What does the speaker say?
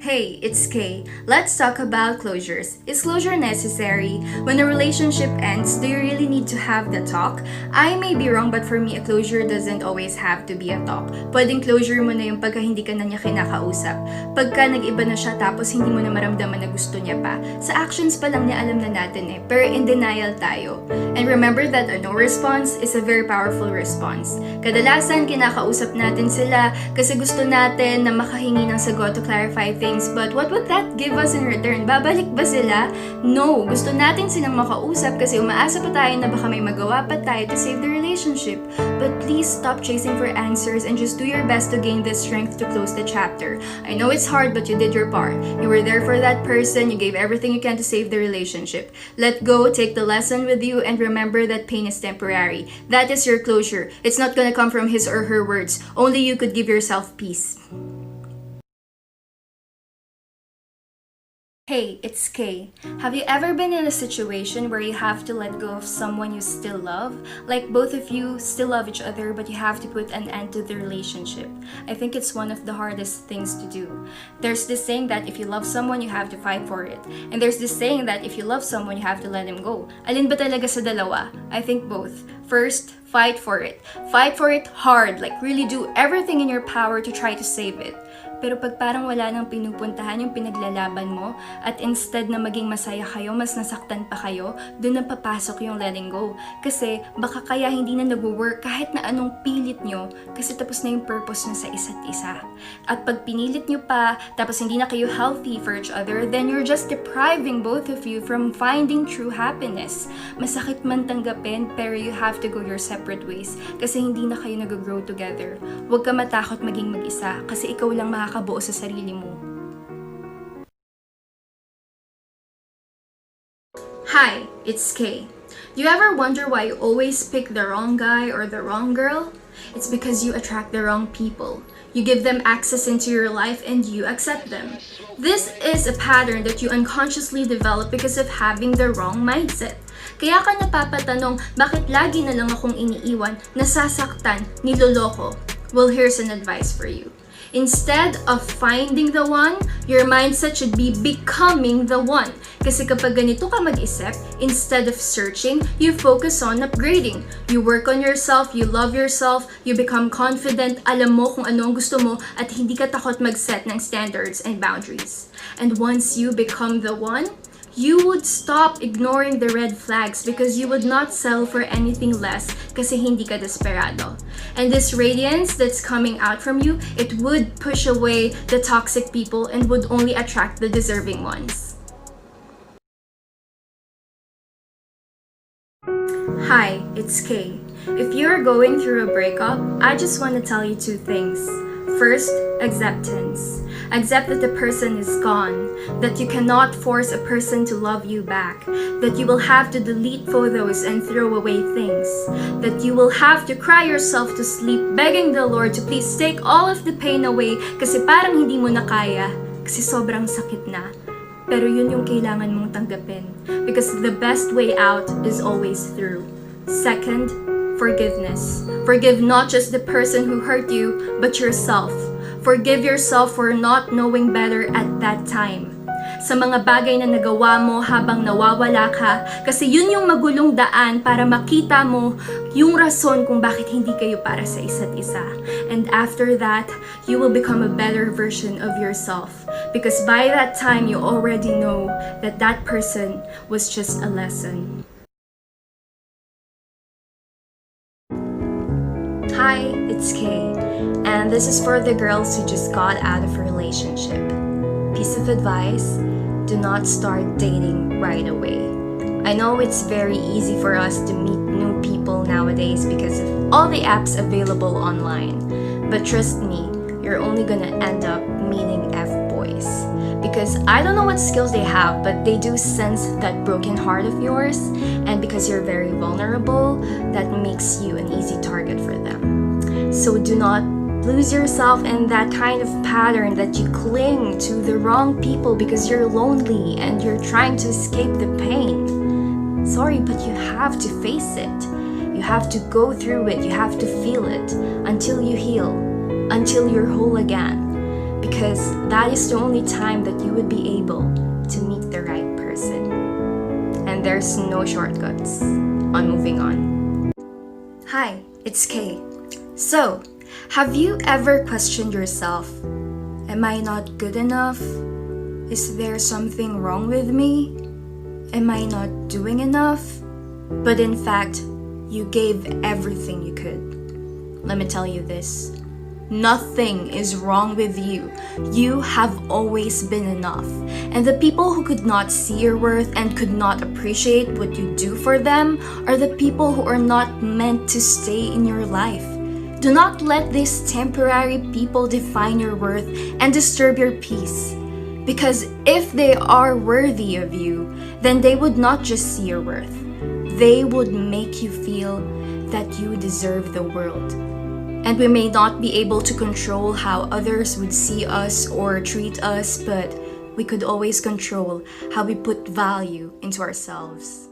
Hey, it's Kaye. Let's talk about closures. Is closure necessary? When a relationship ends, do you really need to have the talk? I may be wrong, but for me, a closure doesn't always have to be a talk. Pwedeng closure mo na yung pagka hindi ka na niya kinakausap. Pagka nag-iba na siya tapos hindi mo na maramdaman na gusto niya pa. Sa actions pa lang niya alam na natin pero in denial tayo. And remember that a no response is a very powerful response. Kadalasan, kinakausap natin sila kasi gusto natin na makahingi ng sagot to clarify things. But what would that give us in return? Babalik ba sila? No. Gusto natin silang makausap kasi umaasa pa tayo na baka may magawa pa tayo to save the relationship. But please stop chasing for answers and just do your best to gain the strength to close the chapter. I know it's hard, but you did your part. You were there for that person. You gave everything you can to save the relationship. Let go, take the lesson with you, and remember that pain is temporary. That is your closure. It's not gonna come from his or her words. Only you could give yourself peace. Hey, it's Kaye. Have you ever been in a situation where you have to let go of someone you still love? Like both of you still love each other, but you have to put an end to the relationship. I think it's one of the hardest things to do. There's this saying that if you love someone, you have to fight for it. And there's this saying that if you love someone, you have to let him go. Alin ba talaga sa dalawa? I think both. First, fight for it. Fight for it hard, like really do everything in your power to try to save it. Pero pag parang wala nang pinupuntahan yung pinaglalaban mo at instead na maging masaya kayo, mas nasaktan pa kayo, dun na papasok yung letting go. Kasi baka kaya hindi na nag-work kahit na anong pilit nyo kasi tapos na yung purpose nyo sa isa't isa. At pag pinilit nyo pa, tapos hindi na kayo healthy for each other, then you're just depriving both of you from finding true happiness. Masakit man tanggapin, pero you have to go your separate ways kasi hindi na kayo nag-grow together. Huwag ka matakot maging mag-isa kasi ikaw lang makakabuo sa sarili mo. Hi, it's Kaye. Do you ever wonder why you always pick the wrong guy or the wrong girl? It's because you attract the wrong people. You give them access into your life and you accept them. This is a pattern that you unconsciously develop because of having the wrong mindset. Kaya ka napapatanong, bakit lagi na lang akong iniiwan, nasasaktan, niloloko? Well, here's an advice for you. Instead of finding the one, your mindset should be becoming the one. Kasi kapag ganito ka mag-isip, instead of searching, you focus on upgrading. You work on yourself, you love yourself, you become confident, alam mo kung ano ang gusto mo, at hindi ka takot mag-set ng standards and boundaries. And once you become the one, you would stop ignoring the red flags because you would not settle for anything less kasi hindi ka desperado. And this radiance that's coming out from you, it would push away the toxic people and would only attract the deserving ones. Hi, it's Kaye. If you're going through a breakup, I just want to tell you two things. First, acceptance. Accept that the person is gone, that you cannot force a person to love you back, that you will have to delete photos and throw away things, that you will have to cry yourself to sleep begging the Lord to please take all of the pain away kasi parang hindi mo na kaya, kasi sobrang sakit na. Pero yun yung kailangan mong tanggapin because the best way out is always through. Second, forgiveness. Forgive not just the person who hurt you, but yourself. Forgive yourself for not knowing better at that time. Sa mga bagay na nagawa mo habang nawawala ka, kasi yun yung magulong daan para makita mo yung rason kung bakit hindi kayo para sa isa't isa. And after that, you will become a better version of yourself. Because by that time, you already know that that person was just a lesson. Hi, it's Kaye, and this is for the girls who just got out of a relationship. Piece of advice, do not start dating right away. I know it's very easy for us to meet new people nowadays because of all the apps available online, but trust me, you're only gonna end up meeting F-boys. Because I don't know what skills they have, but they do sense that broken heart of yours, and because you're very vulnerable, that makes you an easy target for them. So do not lose yourself in that kind of pattern that you cling to the wrong people because you're lonely and you're trying to escape the pain. Sorry, but you have to face it. You have to go through it. You have to feel it until you heal, until you're whole again. because that is the only time that you would be able to meet the right person. And there's no shortcuts on moving on. Hi, it's Kaye. So, have you ever questioned yourself? Am I not good enough? Is there something wrong with me? Am I not doing enough? But in fact, you gave everything you could. Let me tell you this. Nothing is wrong with you. You have always been enough. And the people who could not see your worth and could not appreciate what you do for them are the people who are not meant to stay in your life. Do not let these temporary people define your worth and disturb your peace. Because if they are worthy of you, then they would not just see your worth. They would make you feel that you deserve the world. And we may not be able to control how others would see us or treat us, but we could always control how we put value into ourselves.